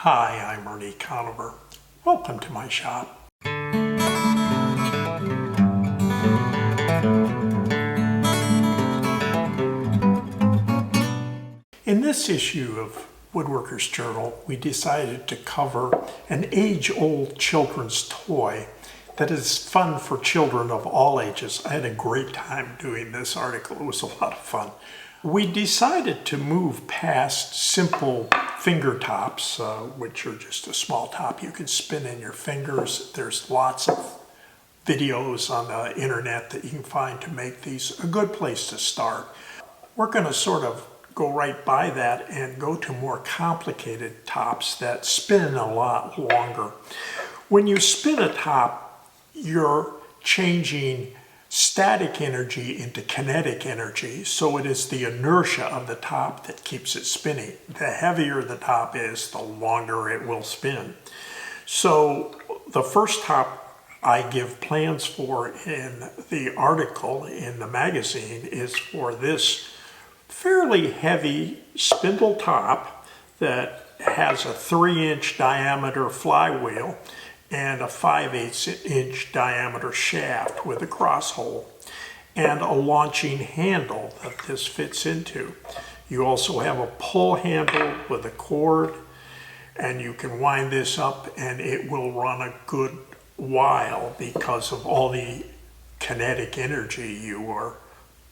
Hi, I'm Ernie Conover. Welcome to my shop. In this issue of Woodworker's Journal, we decided to cover an age-old children's toy that is fun for children of all ages. I had a great time doing this article. It was a lot of fun. We decided to move past simple finger tops, which are just a small top you can spin in your fingers. There's lots of videos on the internet that you can find to make these a good place to start. We're going to sort of go right by that and go to more complicated tops that spin a lot longer. When you spin a top, you're changing static energy into kinetic energy, so it is the inertia of the top that keeps it spinning. The heavier the top is, the longer it will spin. So the first top I give plans for in the article in the magazine is for this fairly heavy spindle top that has a 3-inch diameter flywheel and a 5/8-inch diameter shaft with a cross hole and a launching handle that this fits into. You also have a pull handle with a cord, and you can wind this up and it will run a good while because of all the kinetic energy you are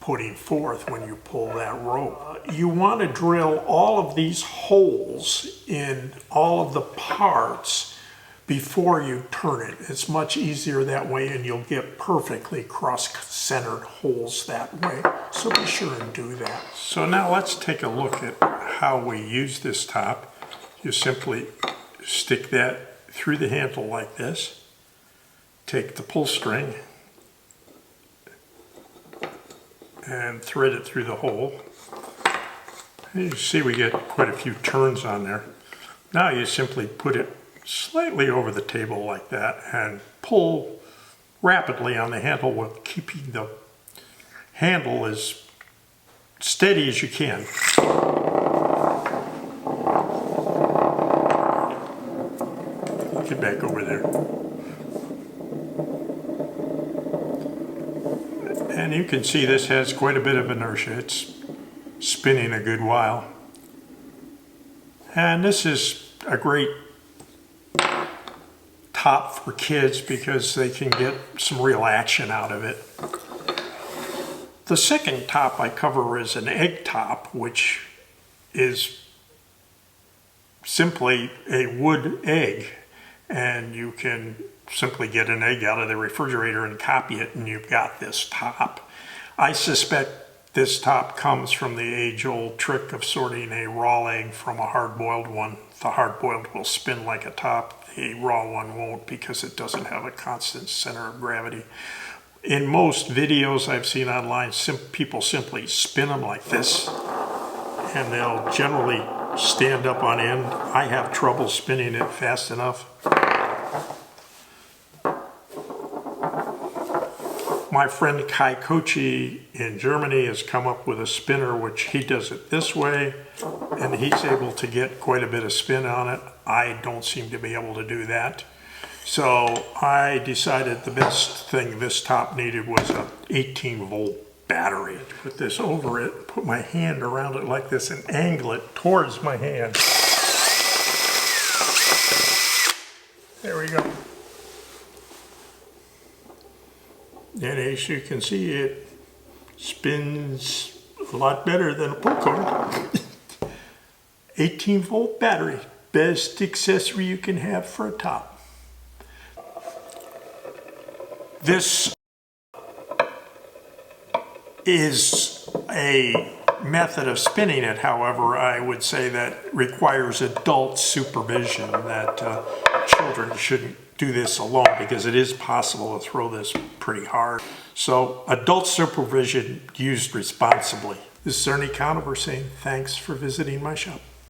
putting forth when you pull that rope. You want to drill all of these holes in all of the parts before you turn it. It's much easier that way, and you'll get perfectly cross-centered holes that way. So be sure and do that. So now let's take a look at how we use this top. You simply stick that through the handle like this. Take the pull string and thread it through the hole. And you see we get quite a few turns on there. Now you simply put it slightly over the table like that and pull rapidly on the handle while keeping the handle as steady as you can. Get back over there. And you can see this has quite a bit of inertia. It's spinning a good while. And this is a great top for kids because they can get some real action out of it. The second top I cover is an egg top, which is simply a wood egg, and you can simply get an egg out of the refrigerator and copy it, and you've got this top. I suspect this top comes from the age-old trick of sorting a raw egg from a hard-boiled one. The hard-boiled will spin like a top. The raw one won't because it doesn't have a constant center of gravity. In most videos I've seen online, people simply spin them like this, and they'll generally stand up on end. I have trouble spinning it fast enough. My friend Kai Kochi in Germany has come up with a spinner which he does it this way, and he's able to get quite a bit of spin on it. I don't seem to be able to do that. So I decided the best thing this top needed was an 18-volt battery. Put this over it, put my hand around it like this and angle it towards my hand. There we go. And as you can see, it spins a lot better than a pull cord. 18-volt battery, best accessory you can have for a top. This is a method of spinning it, however, I would say that requires adult supervision, that children shouldn't do this alone because it is possible to throw this pretty hard. So adult supervision used responsibly. This is Ernie Conover saying thanks for visiting my shop.